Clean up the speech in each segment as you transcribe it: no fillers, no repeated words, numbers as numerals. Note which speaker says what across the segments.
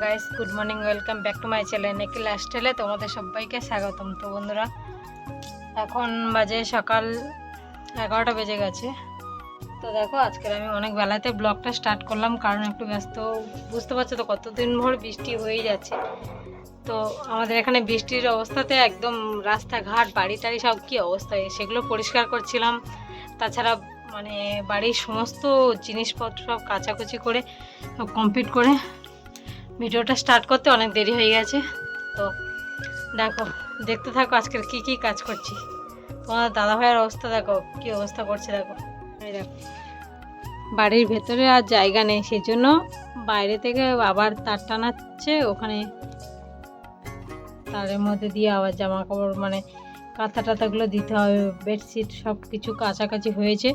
Speaker 1: Guys, good morning, welcome back to my channel Nikhil লাইফস্টাইলে তোমাদের সবাইকে স্বাগতম। তো বন্ধুরা, এখন বাজে সকাল 11টা বেজে গেছে। তো দেখো, আজকের আমি অনেক বেলাতে ব্লগটা স্টার্ট করলাম, কারণ একটু ব্যস্ত। বুঝতে পারছো তো, কতদিন ভর বৃষ্টি হয়েই যাচ্ছে। তো আমাদের এখানে বৃষ্টির অবস্থাতে একদম রাস্তাঘাট বাড়ি টাড়ি সব কী অবস্থা, সেগুলো পরিষ্কার করছিলাম। তাছাড়া মানে বাড়ির সমস্ত জিনিসপত্র সব কাচাকুচি করে সব কমপ্লিট করে ভিডিওটা স্টার্ট করতে অনেক দেরি হয়ে গেছে। তো দেখো, দেখতে থাকো আজকের কি কি কাজ করছি। তোমার দাদা ভাইয়ের অবস্থা দেখো, কি অবস্থা করছে দেখো। এই দেখো, বাড়ির ভেতরে আর জায়গা নেই, সেই জন্য বাইরে থেকে আবার তার টানাচ্ছে, ওখানে তারের মধ্যে দিয়ে আবার জামা কাপড় মানে কাঁথা টাথাগুলো দিতে হবে। বেডশিট সব কিছু কাচাকাচি হয়েছে।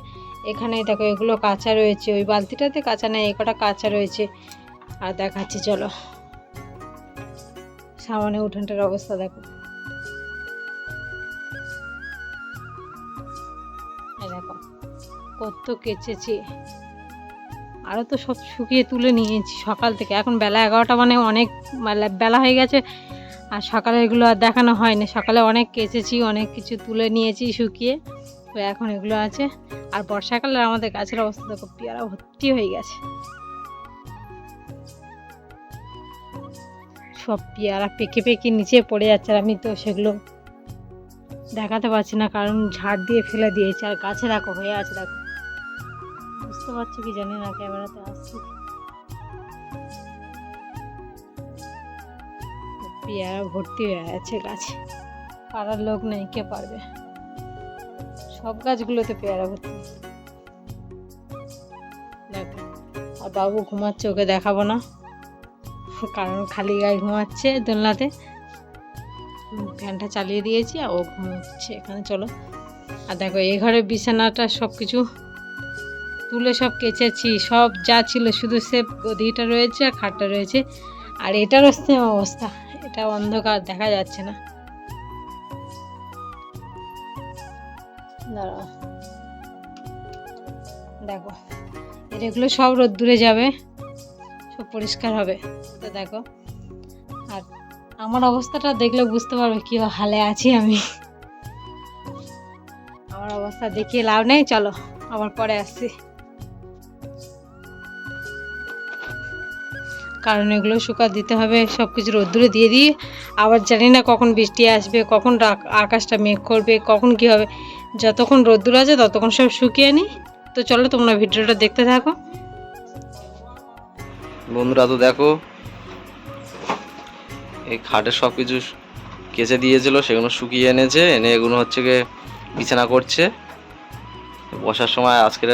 Speaker 1: এখানে দেখো, এগুলো কাঁচা রয়েছে, ওই বালতিটাতে কাঁচা নেই, এই কটা কাঁচা রয়েছে। আর দেখাচ্ছি চলো, সামনে উঠানটার অবস্থা দেখো। এই দেখো, কত কেচেছি, আরও তো সব শুকিয়ে তুলে নিয়েছি সকাল থেকে। এখন বেলা 11টা, মানে অনেক বেলা হয়ে গেছে। আর সকালে এগুলো আর দেখানো হয়নি। সকালে অনেক কেচেছি, অনেক কিছু তুলে নিয়েছি শুকিয়ে। তো এখন এগুলো আছে। আর বর্ষাকালে আমাদের গাছের অবস্থা দেখো, পেয়ারা ভর্তি হয়ে গেছে। সব পেয়ারা পেকে পেকে নিচে পড়ে যাচ্ছে, আর আমি তো সেগুলো দেখাতে পারছি না, কারণ ঝাড় দিয়ে ফেলে দিয়েছি। আর গাছে দেখো হয়ে আছে, দেখো, বুঝতে পারছি কি জানি না, ক্যামেরাতে আসছে। পেয়ারা ভর্তি হয়ে আছে গাছে, পাড়ার লোক নেই, কে পারবে। সব গাছগুলোতে পেয়ারা ভর্তি। দেখো, আর বাবু ঘুমাচ্ছে, ওকে দেখাবো না, কারণ খালি গায়ে ঘুমাচ্ছে দোলনাতে। ফ্যানটা চালিয়ে দিয়েছি আর ও ঘুমোচ্ছে এখানে। চলো, আর দেখো, এই ঘরের বিছানাটা সব কিছু তুলে সব কেচেছি, সব যা ছিল, শুধু সে গদিটা রয়েছে আর খাটটা রয়েছে। আর এটারও সেম অবস্থা, এটা অন্ধকার, দেখা যাচ্ছে না। দাঁড়াও, দেখো, এগুলো সব রোদ্দুরে যাবে, সব পরিষ্কার হবে। তো দেখো, আর আমার অবস্থাটা দেখলে বুঝতে পারবে কি হালে আছি আমি। আমার অবস্থা দেখিয়ে লাভ নেই, চলো আবার পরে আসছি। কারণ এগুলো শুকা দিতে হবে, সব কিছু রোদ্দুরে দিয়ে দিই। আবার জানি না কখন বৃষ্টি আসবে, কখন আকাশটা মেঘ করবে, কখন কি হবে। যতক্ষণ রোদ্দুর আছে ততক্ষণ সব শুকিয়ে নিই। তো চলো, তোমরা ভিডিওটা দেখতে থাকো।
Speaker 2: বন্ধুরা, তো দেখো, এই খাটের সব কিছু কেচে দিয়েছিল, সেগুলো শুকিয়ে এনেছে, এনে এগুলো হচ্ছে গিয়ে বিছানা করছে। বসার সময় আজকের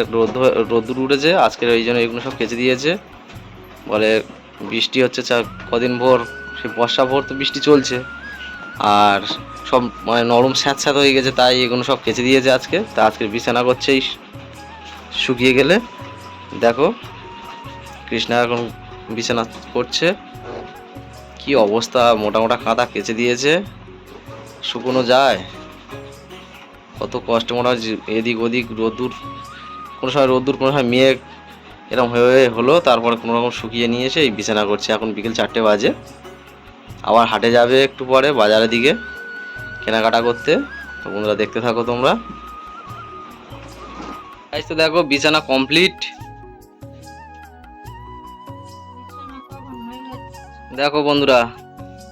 Speaker 2: রোদ্দুর উঠেছে, আজকের ওই জন্য এগুলো সব কেচে দিয়েছে। বলে বৃষ্টি হচ্ছে কদিন ভোর, সেই বর্ষা ভোর তো বৃষ্টি চলছে, আর সব মানে নরম স্যাঁত স্যাঁত হয়ে গেছে, তাই এগুলো সব কেচে দিয়েছে আজকে। তা আজকের বিছানা করছে এই শুকিয়ে গেলে। দেখো, কৃষ্ণা এখন বিছানা করছে। কি অবস্থা, মোটা মোটা কাঁথা কেচে দিয়েছে, শুকনো যায়, কত কষ্ট। মনে হয় এদিক ওদিক রোদ্দুর, কোনো সময় রোদ্দুর, কোনো সময় মেঘ, এরকম হয়ে হলো, তারপরে কোনো রকম শুকিয়ে নিয়ে এসে এই বিছানা করছে। এখন বিকেল 4টে বাজে, আবার হাটে যাবে একটু পরে বাজারের দিকে কেনাকাটা করতে। তো বন্ধুরা, দেখতে থাকো তোমরা। তো দেখো, বিছানা কমপ্লিট। দেখো বন্ধুরা,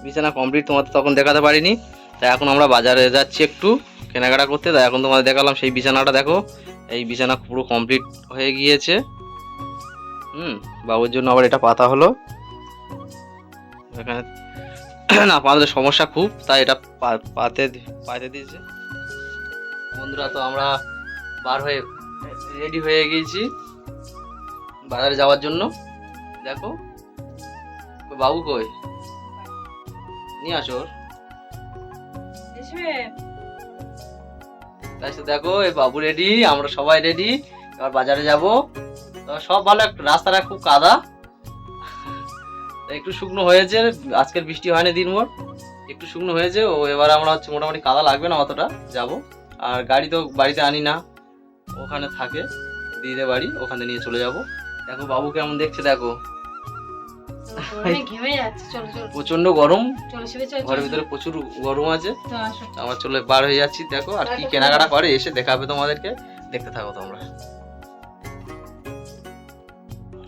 Speaker 2: বিছানা কমপ্লিট, তোমাদের তখন দেখাতে পারিনি, তাই এখন আমরা বাজারে যাচ্ছি একটু কেনাকাটা করতে। তাই এখন তোমাদের দেখালাম সেই বিছানাটা। দেখো, এই বিছানা পুরো কমপ্লিট হয়ে গিয়েছে। বাবুর জন্য আবার এটা পাতা হলো, এখানে না পাতলে সমস্যা খুব, তাই এটা পাতে দিয়েছে। বন্ধুরা, তো আমরা বার হয়ে রেডি হয়ে গিয়েছি বাজারে যাওয়ার জন্য। দেখো, বাবু কই, নিয়ে আসো। তাই তো দেখো, এই বাবু রেডি, আমরা সবাই রেডি, এবার বাজারে যাব। সব ভালো, একটু রাস্তাটা খুব কাদা, একটু শুকনো হয়েছে, আজকের বৃষ্টি হয়নি দিনভর, একটু শুকনো হয়েছে। ও এবার আমরা হচ্ছে মোটামুটি কাদা লাগবে না অতটা, যাব। আর গাড়ি তো বাড়িতে আনি না, ওখানে থাকে দিদিদের বাড়ি, ওখানে নিয়ে চলে যাব। দেখো বাবু কেমন দেখছে, দেখো
Speaker 1: গরমে ঘেমে যাচ্ছে। চলো চলো
Speaker 2: প্রচন্ড গরম,
Speaker 1: চলো শিবে চলো
Speaker 2: ঘরের ভিতরে প্রচুর গরম আছে।
Speaker 1: তো আসো।
Speaker 2: আমরা চলে বার হয়ে যাচ্ছি। দেখো আর কি কেনাকাটা করে এসে দেখাবে তোমাদেরকে, দেখতে থাকো তোমরা।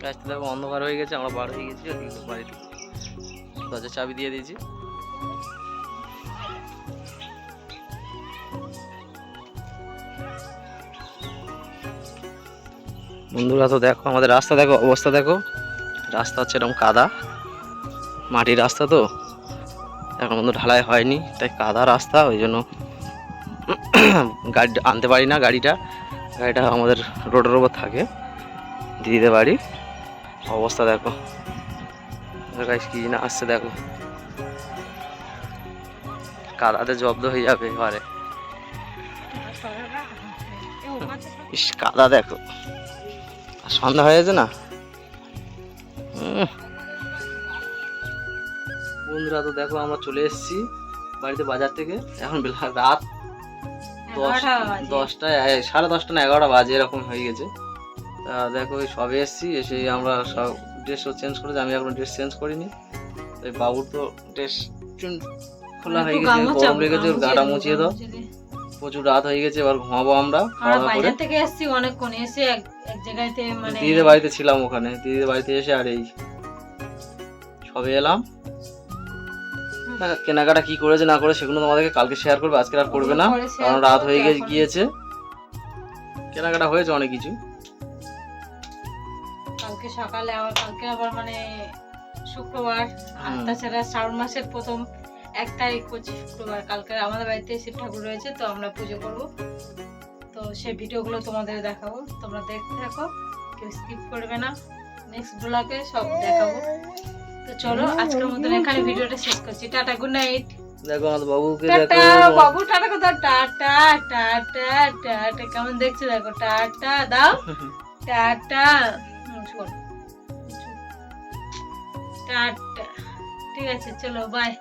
Speaker 2: গাছটা দেখো অন্ধকার হয়ে গেছে, আমরা বার হয়ে গেছি বাড়িতে, দরজার চাবি দিয়ে দিয়েছি। বন্ধুরা তো দেখো আমাদের রাস্তা দেখো, অবস্থা দেখো। রাস্তা হচ্ছে এরকম কাদা, মাটির রাস্তা তো এখন বন্ধু ঢালাই হয়নি, তাই কাদা রাস্তা, ওই জন্য গাড়ি আনতে পারি না। গাড়িটা আমাদের রোডের ওপর থাকে, দিদিদের বাড়ি। অবস্থা দেখো গাইস, কি না আসছে দেখো, কাদাতে জব্দ হয়ে যাবে এবারে। ইস কাদা দেখো, আর সন্ধ্যা হয়ে গেছে না। বন্ধুরা তো দেখো আমরা চলে এসেছি বাড়িতে বাজার থেকে। এখন রাত 10টা 10:30 না 11টা বাজে এরকম হয়ে গেছে। তা দেখো ওই সবে এসেছি, এসে আমরা সব ড্রেসও চেঞ্জ করেছি, আমি এখনো ড্রেস চেঞ্জ করিনি। তাই বাবুর তো ড্রেস খোলা হয়ে গেছে, গরম লেগেছে, ওর গাটা মুছিয়ে দাও। প্রচুর রাত হয়ে গেছে, এবার ঘুমাবো আমরা।
Speaker 1: বাইরে থেকে এসেছি অনেকক্ষণ, এসে এক জায়গাতে মানে
Speaker 2: দিদিদের বাড়িতে ছিলাম, ওখানে দিদিদের বাড়িতে এসে আর এই সবে এলাম। কেনাকাটা কি করেছে না করে সেগুলো তোমাদেরকে কালকে শেয়ার করবে, আজকে আর করবে না, কারণ রাত হয়ে গিয়েছে। কেনাকাটা হয়েছে অনেক কিছু।
Speaker 1: কালকে সকালে কালকে আবার মানে শুক্রবার, আর তাছাড়া শ্রাবণ মাসের প্রথম 1 তারিখ পড়ছে শুক্রবার। কালকে আমাদের বাড়িতে শিব ঠাকুর রয়েছে, তো আমরা পুজো করব। তো সেই ভিডিওগুলো তোমাদের দেখাবো, তোমরা দেখতে থাকো, কেউ স্কিপ করবে না। নেক্সট ব্লগে সব দেখাবো। তো চলো আজকের মতন এখানে ভিডিওটা শেষ করছি। Tata, good night.
Speaker 2: দেখো আমাদের বাবুকে
Speaker 1: টাটা বাবু, টাটা কথা, টাটা টাটা টাটা। কেমন দেখছো দেখো, টাটা দাও, টাটা টাটা। ঠিক আছে চলো বাই।